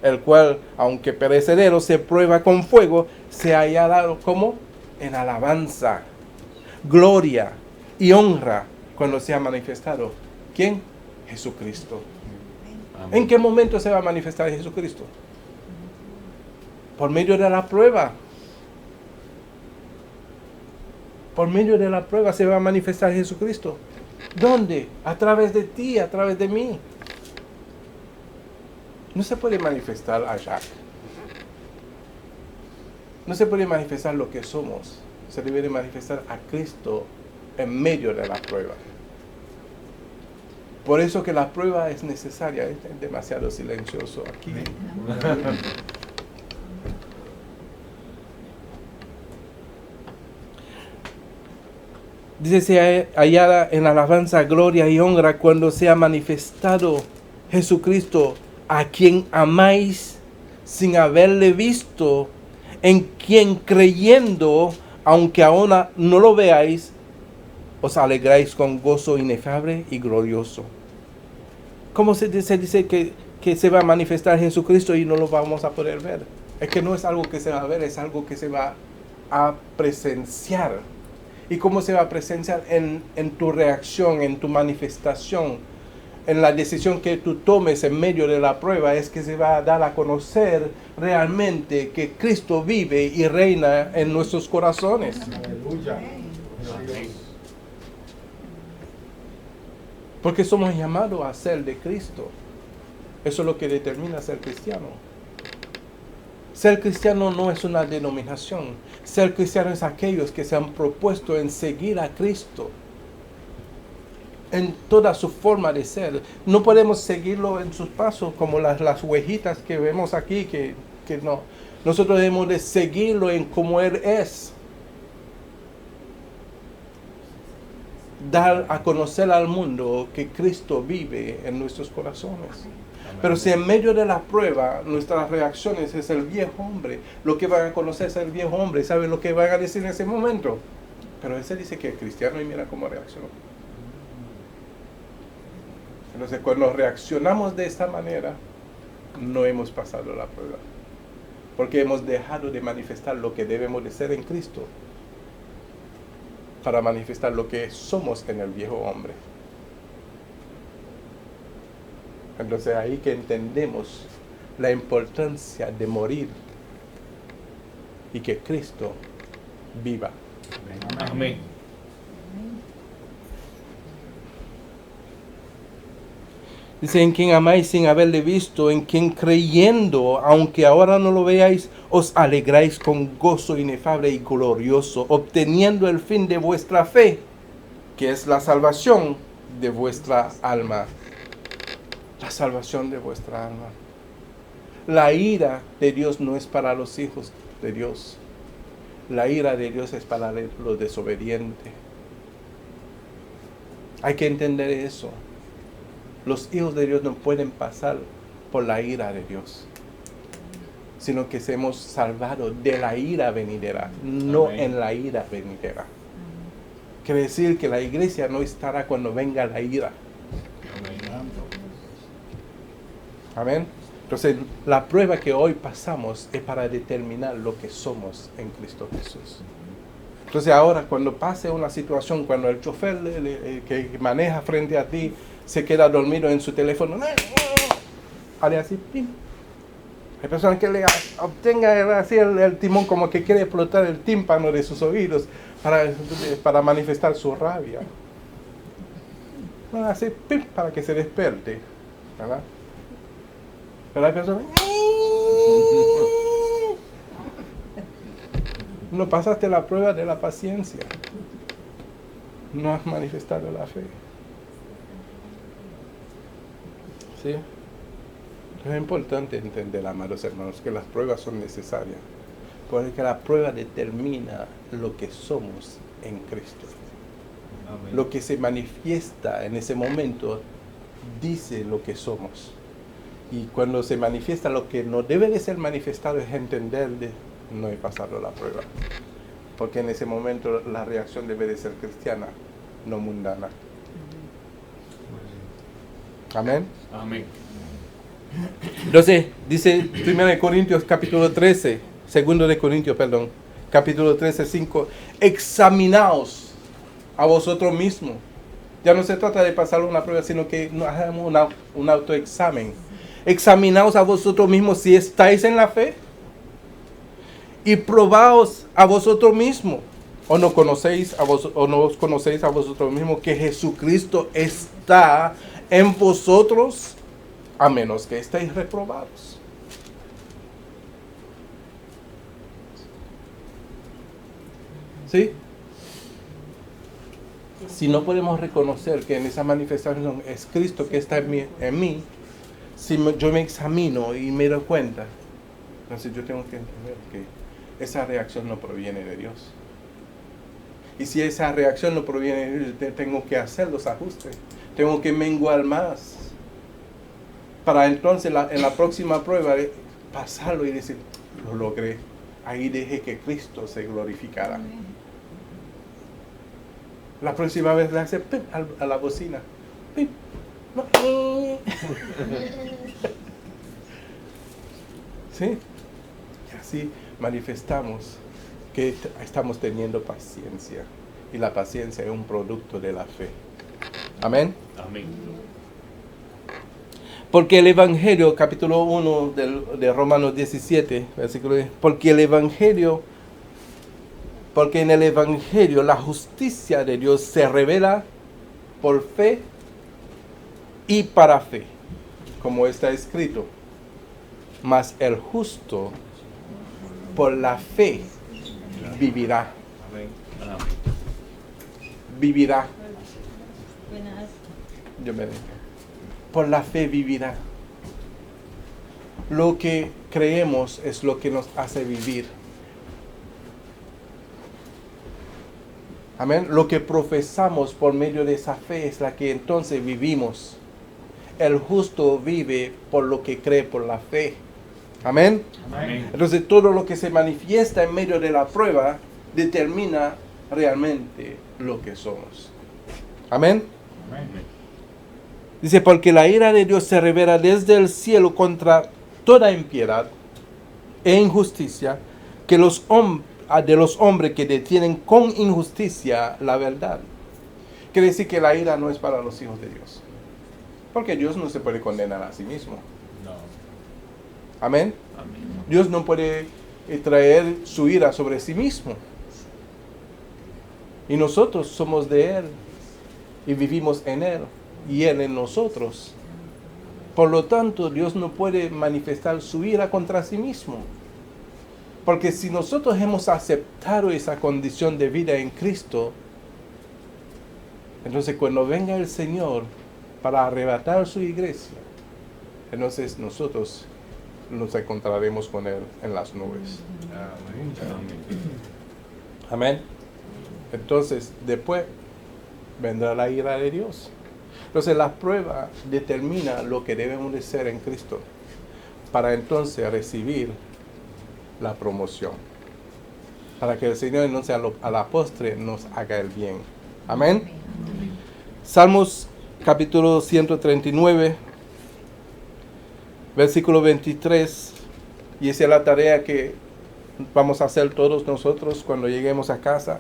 el cual, aunque perecedero, se prueba con fuego, se haya dado como en alabanza, gloria y honra cuando sea manifestado. ¿Quién? Jesucristo. Amén. ¿En qué momento se va a manifestar Jesucristo? Por medio de la prueba. Por medio de la prueba se va a manifestar Jesucristo. ¿Dónde? A través de ti, a través de mí. No se puede manifestar a Jack. No se puede manifestar lo que somos. Se debe de manifestar a Cristo en medio de la prueba. Por eso que la prueba es necesaria. Es demasiado silencioso aquí. Dice, se hallada en alabanza, gloria y honra cuando sea manifestado Jesucristo, a quien amáis sin haberle visto, en quien creyendo, aunque ahora no lo veáis, os alegráis con gozo inefable y glorioso. ¿Cómo se dice que se va a manifestar Jesucristo y no lo vamos a poder ver? Es que no es algo que se va a ver, es algo que se va a presenciar. ¿Y cómo se va a presenciar? En tu reacción, en tu manifestación, en la decisión que tú tomes en medio de la prueba, es que se va a dar a conocer realmente que Cristo vive y reina en nuestros corazones. Aleluya. Amén. Porque somos llamados a ser de Cristo. Eso es lo que determina ser cristiano. Ser cristiano no es una denominación. Ser cristiano es aquellos que se han propuesto en seguir a Cristo en toda su forma de ser. No podemos seguirlo en sus pasos como las huellitas que vemos aquí, que no. Nosotros debemos de seguirlo en como Él es. Dar a conocer al mundo que Cristo vive en nuestros corazones. Pero si en medio de la prueba nuestras reacciones es el viejo hombre, lo que van a conocer es el viejo hombre, ¿saben lo que van a decir en ese momento? Pero ese dice que es cristiano y mira cómo reaccionó. Entonces cuando reaccionamos de esta manera, no hemos pasado la prueba. Porque hemos dejado de manifestar lo que debemos de ser en Cristo para manifestar lo que somos en el viejo hombre. Entonces ahí que entendemos la importancia de morir y que Cristo viva. Amén. Dice, en quien amáis sin haberle visto, en quien creyendo, aunque ahora no lo veáis, os alegráis con gozo inefable y glorioso, obteniendo el fin de vuestra fe, que es la salvación de vuestra alma. La salvación de vuestra alma. La ira de Dios no es para los hijos de Dios. La ira de Dios es para los desobedientes. Hay que entender eso. Los hijos de Dios no pueden pasar por la ira de Dios, sino que seamos salvados de la ira venidera, no Amén. en la ira venidera. Quiere decir que la iglesia no estará cuando venga la ira. Amén. Entonces, la prueba que hoy pasamos es para determinar lo que somos en Cristo Jesús. Entonces, ahora, cuando pase una situación, cuando el chofer que maneja frente a ti se queda dormido en su teléfono, haré así, pim. Hay personas que le obtenga así el timón como que quiere explotar el tímpano de sus oídos para manifestar su rabia. Así, pim, para que se despierte, ¿verdad? Pero hay personas, no pasaste la prueba de la paciencia, no has manifestado la fe. ¿Sí? Es importante entender, amados hermanos, que las pruebas son necesarias, porque la prueba determina lo que somos en Cristo. Amén. Lo que se manifiesta en ese momento dice lo que somos. Y cuando se manifiesta lo que no debe de ser manifestado es entender de no he pasado la prueba. Porque en ese momento la reacción debe de ser cristiana, no mundana. Amén. Amén. Entonces, dice 1 Corintios capítulo 13, 2 de Corintios, perdón, capítulo 13, 5, examinaos a vosotros mismos. Ya no se trata de pasar una prueba, sino que hagamos un autoexamen. Examinaos a vosotros mismos si estáis en la fe y probaos a vosotros mismos. ¿O no conocéis o no os conocéis a vosotros mismos que Jesucristo está en vosotros, a menos que estéis reprobados? ¿Sí? Si no podemos reconocer que en esa manifestación es Cristo que está en mí, si yo me examino y me doy cuenta, entonces yo tengo que entender que esa reacción no proviene de Dios. Y si esa reacción no proviene de Dios, tengo que hacer los ajustes. Tengo que menguar más. Para entonces en la próxima prueba pasarlo y decir, lo logré. Ahí dejé que Cristo se glorificara. La próxima vez le hace pim a la bocina. Pim. No. ¿Sí? Y así manifestamos que estamos teniendo paciencia. Y la paciencia es un producto de la fe. Amén. Amén. Porque el Evangelio, capítulo 1 de Romanos 17, versículo 10, porque en el Evangelio la justicia de Dios se revela por fe y para fe, como está escrito. Mas el justo por la fe vivirá. Amén. Amén. Vivirá. Buenas. Yo me bendiga. Por la fe vivirá. Lo que creemos es lo que nos hace vivir. Amén. Lo que profesamos por medio de esa fe es la que entonces vivimos. El justo vive por lo que cree por la fe. Amén. Amén. Entonces todo lo que se manifiesta en medio de la prueba determina realmente lo que somos. Amén. Amén. Dice, porque la ira de Dios se revela desde el cielo contra toda impiedad e injusticia de los hombres que detienen con injusticia la verdad. Quiere decir que la ira no es para los hijos de Dios. Porque Dios no se puede condenar a sí mismo. No. Amén. Amén. Dios no puede traer su ira sobre sí mismo. Y nosotros somos de Él y vivimos en Él y Él en nosotros. Por lo tanto, Dios no puede manifestar su ira contra sí mismo. Porque si nosotros hemos aceptado esa condición de vida en Cristo, entonces cuando venga el Señor para arrebatar su iglesia, entonces nosotros nos encontraremos con Él en las nubes. Amén. Amén. Amén. Entonces, después vendrá la ira de Dios. Entonces, la prueba determina lo que debemos de ser en Cristo para entonces recibir la promoción. Para que el Señor entonces a la postre nos haga el bien. Amén. Salmos capítulo 139, versículo 23. Y esa es la tarea que vamos a hacer todos nosotros cuando lleguemos a casa.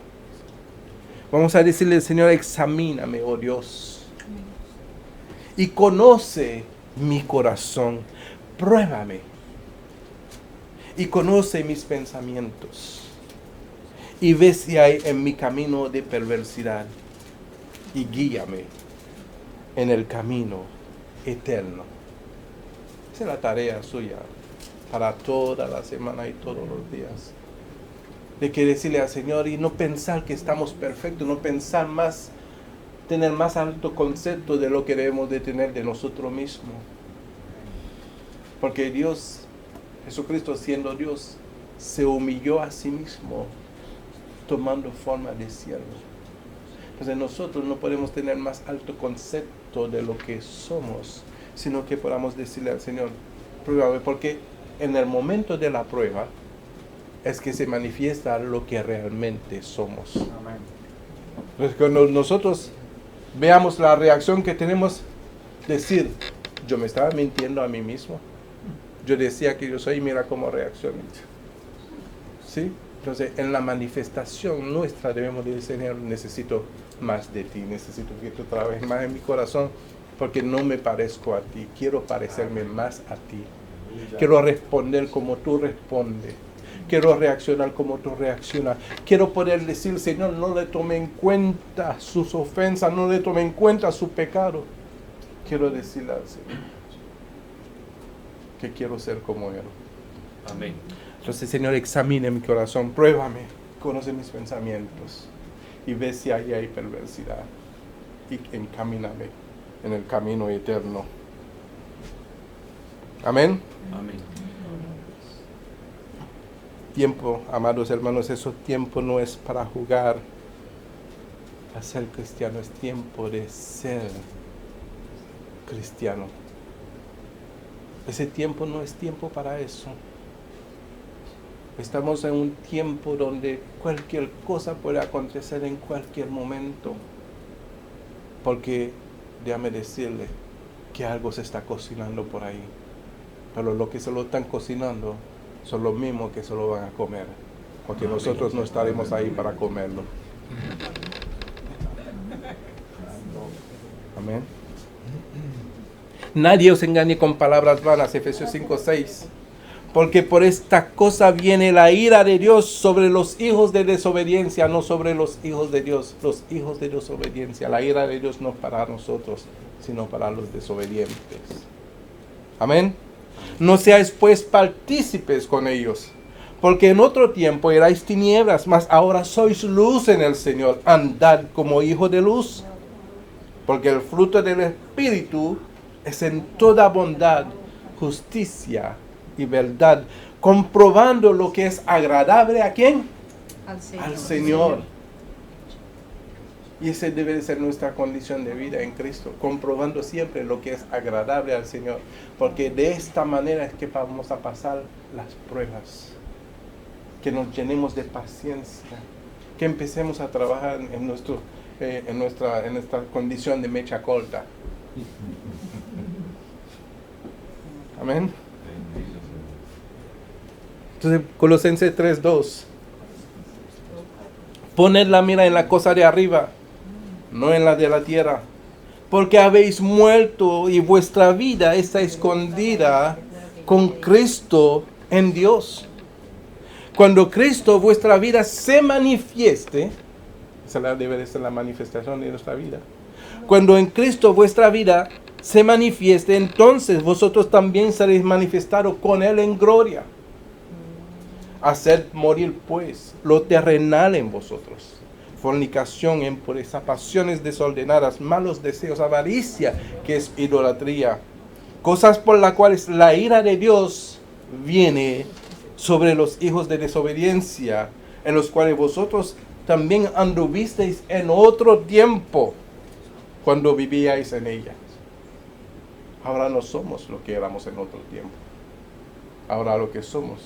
Vamos a decirle al Señor, examíname, oh Dios, y conoce mi corazón, pruébame, y conoce mis pensamientos, y ve si hay en mi camino de perversidad, y guíame en el camino eterno. Esa es la tarea suya para toda la semana y todos los días. De que decirle al Señor y no pensar que estamos perfectos, no pensar más, tener más alto concepto de lo que debemos de tener de nosotros mismos. Porque Dios, Jesucristo siendo Dios, se humilló a sí mismo, tomando forma de siervo. Entonces nosotros no podemos tener más alto concepto de lo que somos, sino que podamos decirle al Señor, pruébame, porque en el momento de la prueba es que se manifiesta lo que realmente somos. Amén. Entonces, cuando nosotros veamos la reacción que tenemos, decir, yo me estaba mintiendo a mí mismo. Yo decía que yo soy y mira cómo reacciono. ¿Sí? Entonces, en la manifestación nuestra debemos decir, Señor, necesito más de ti, necesito que tú trabajes más en mi corazón, porque no me parezco a ti, quiero parecerme más a ti. Quiero responder como tú respondes. Quiero reaccionar como tú reaccionas. Quiero poder decir, Señor, no le tome en cuenta sus ofensas, no le tome en cuenta su pecado. Quiero decirle al Señor que quiero ser como Él. Amén. Entonces, Señor, examine mi corazón, pruébame, conoce mis pensamientos y ve si ahí hay perversidad y encamíname en el camino eterno. Amén. Amén. Tiempo, amados hermanos, ese tiempo no es para jugar a ser cristiano, es tiempo de ser cristiano. Ese tiempo no es tiempo para eso. Estamos en un tiempo donde cualquier cosa puede acontecer en cualquier momento. Porque, déjame decirle que algo se está cocinando por ahí. Pero lo que se lo están cocinando son los mismos que se lo van a comer. Porque nosotros no estaremos ahí para comerlo. Amén. Nadie os engañe con palabras vanas, Efesios 5:6. Porque por esta cosa viene la ira de Dios sobre los hijos de desobediencia, no sobre los hijos de Dios. Los hijos de desobediencia. La ira de Dios no para nosotros, sino para los desobedientes. Amén. No seáis pues partícipes con ellos, porque en otro tiempo erais tinieblas, mas ahora sois luz en el Señor. Andad como hijos de luz, porque el fruto del Espíritu es en toda bondad, justicia y verdad, comprobando lo que es agradable ¿a quién? Al Señor. Y esa debe de ser nuestra condición de vida en Cristo, comprobando siempre lo que es agradable al Señor, porque de esta manera es que vamos a pasar las pruebas, que nos llenemos de paciencia, que empecemos a trabajar en nuestra condición de mecha corta. Amén. Entonces, Colosenses 3:2. Poned la mira en la cosa de arriba, no en la de la tierra, porque habéis muerto y vuestra vida está escondida con Cristo en Dios. Cuando Cristo, vuestra vida, se manifieste, esa debe de ser la manifestación de nuestra vida. Cuando en Cristo vuestra vida se manifieste, entonces vosotros también seréis manifestados con Él en gloria. Haced morir pues lo terrenal en vosotros: fornicación, impureza, pasiones desordenadas, malos deseos, avaricia, que es idolatría, cosas por las cuales la ira de Dios viene sobre los hijos de desobediencia, en los cuales vosotros también anduvisteis en otro tiempo, cuando vivíais en ella. Ahora no somos lo que éramos en otro tiempo. Ahora lo que somos,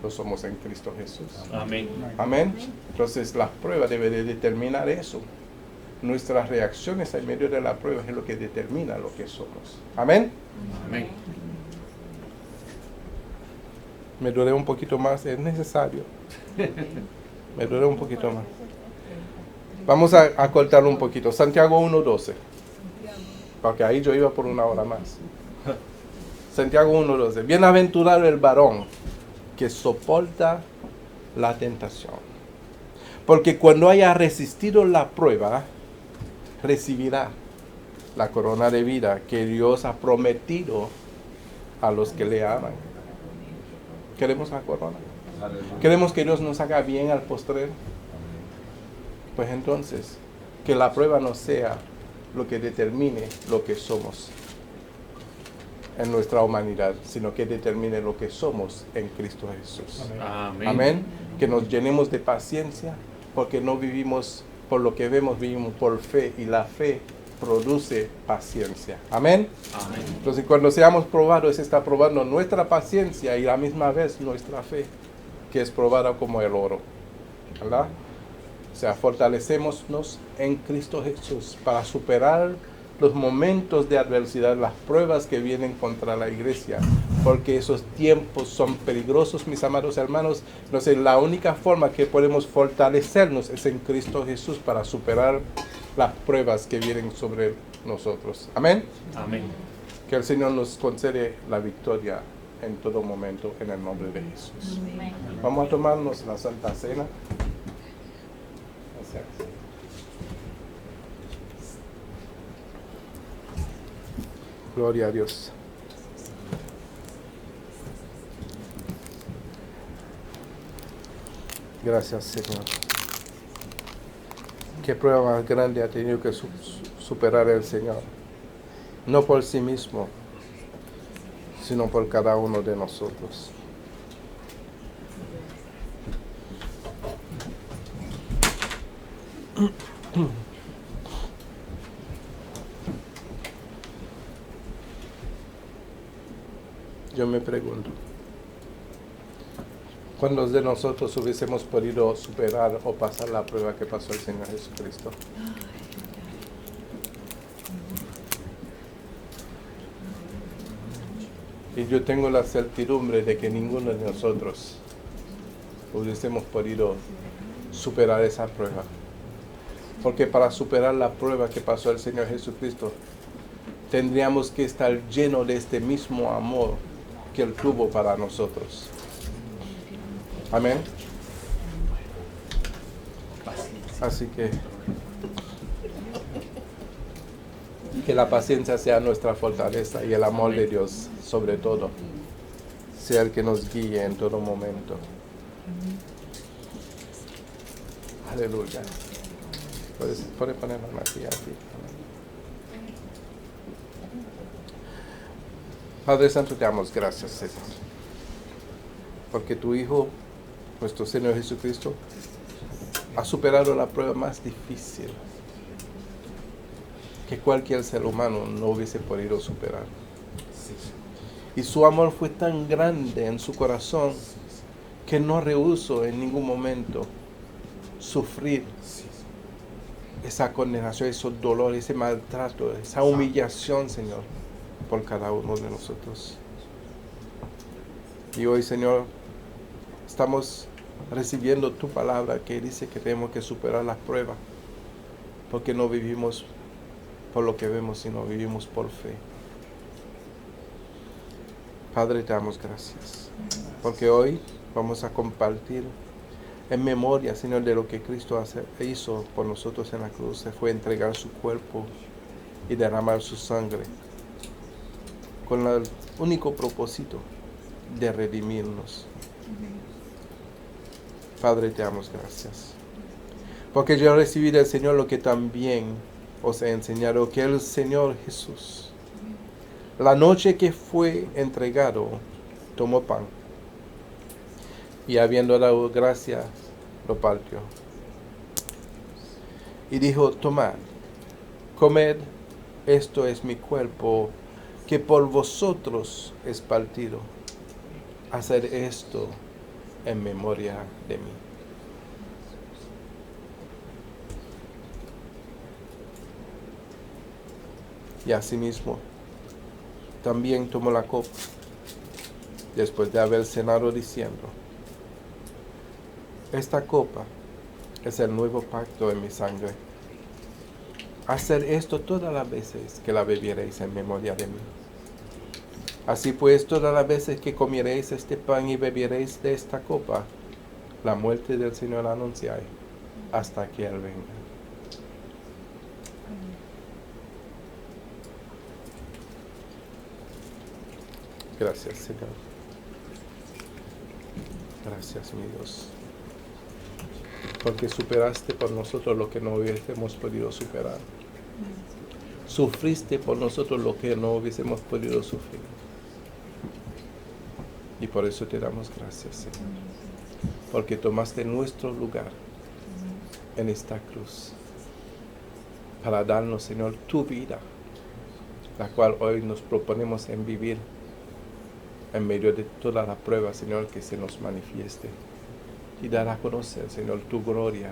lo somos en Cristo Jesús. Amén. Amén. Entonces la prueba debe de determinar eso. Nuestras reacciones en medio de la prueba es lo que determina lo que somos. Amén. Amén. Me duré un poquito más, es necesario. Me duré un poquito más. Vamos a cortarlo un poquito. Santiago 1:12. Porque ahí yo iba por una hora más. Santiago 1:12. Bienaventurado el varón que soporta la tentación. Porque cuando haya resistido la prueba, recibirá la corona de vida que Dios ha prometido a los que le aman. ¿Queremos la corona? Aleluya. ¿Queremos que Dios nos haga bien al postrero? Pues entonces, que la prueba no sea lo que determine lo que somos en nuestra humanidad, sino que determine lo que somos en Cristo Jesús. Amén. Amén. Que nos llenemos de paciencia, porque no vivimos por lo que vemos, vivimos por fe, y la fe produce paciencia. Amén. Amén. Entonces, cuando seamos probados, se está probando nuestra paciencia y a la misma vez nuestra fe, que es probada como el oro. ¿Verdad? O sea, fortalecémonos en Cristo Jesús para superar los momentos de adversidad, las pruebas que vienen contra la iglesia, porque esos tiempos son peligrosos, mis amados hermanos. Entonces, la única forma que podemos fortalecernos es en Cristo Jesús para superar las pruebas que vienen sobre nosotros. Amén. Amén. Que el Señor nos concede la victoria en todo momento en el nombre de Jesús. Vamos a tomarnos la Santa Cena. Gloria a Dios. Gracias, Señor. Qué prueba más grande ha tenido que superar el Señor. No por sí mismo, sino por cada uno de nosotros. Yo me pregunto, ¿cuántos de nosotros hubiésemos podido superar o pasar la prueba que pasó el Señor Jesucristo? Y yo tengo la certidumbre de que ninguno de nosotros hubiésemos podido superar esa prueba. Porque para superar la prueba que pasó el Señor Jesucristo, tendríamos que estar llenos de este mismo amor que Él tuvo para nosotros. Amén. Así que la paciencia sea nuestra fortaleza y el amor de Dios, sobre todo, sea el que nos guíe en todo momento. Aleluya. Puedes poner la masilla aquí. Padre Santo, te damos gracias, Señor, porque tu Hijo, nuestro Señor Jesucristo, ha superado la prueba más difícil que cualquier ser humano no hubiese podido superar. Y su amor fue tan grande en su corazón que no rehusó en ningún momento sufrir esa condenación, esos dolores, ese maltrato, esa humillación, Señor, por cada uno de nosotros. Y hoy, Señor, estamos recibiendo tu palabra que dice que tenemos que superar las pruebas, porque no vivimos por lo que vemos, sino vivimos por fe. Padre, te damos gracias, porque hoy vamos a compartir en memoria, Señor, de lo que Cristo hizo por nosotros en la cruz. Se fue a entregar su cuerpo y derramar su sangre con el único propósito de redimirnos. Padre, te damos gracias, porque yo recibí del Señor lo que también os he enseñado, que el Señor Jesús, la noche que fue entregado, tomó pan y habiendo dado gracias, lo partió. Y dijo, tomad, comed, esto es mi cuerpo, que por vosotros es partido. Haced esto en memoria de mí. Y asimismo, también tomó la copa, después de haber cenado, diciendo, esta copa es el nuevo pacto en mi sangre. Haced esto todas las veces que la bebiereis en memoria de mí. Así pues, todas las veces que comiereis este pan y bebiereis de esta copa, la muerte del Señor anunciáis hasta que Él venga. Gracias, Señor. Gracias, mi Dios. Porque superaste por nosotros lo que no hubiésemos podido superar. Sufriste por nosotros lo que no hubiésemos podido sufrir. Y por eso te damos gracias, Señor. Porque tomaste nuestro lugar en esta cruz. Para darnos, Señor, tu vida, la cual hoy nos proponemos en vivir en medio de toda la prueba, Señor, que se nos manifieste. Y dar a conocer, Señor, tu gloria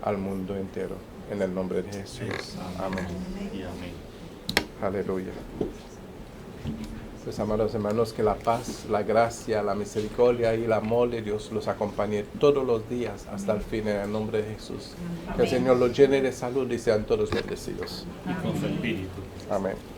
al mundo entero. En el nombre de Jesús. Amén. Y amén. Aleluya. Pues, amados hermanos, que la paz, la gracia, la misericordia y el amor de Dios los acompañe todos los días hasta el fin, en el nombre de Jesús. Que el Señor los llene de salud y sean todos bendecidos. Y con su espíritu. Amén.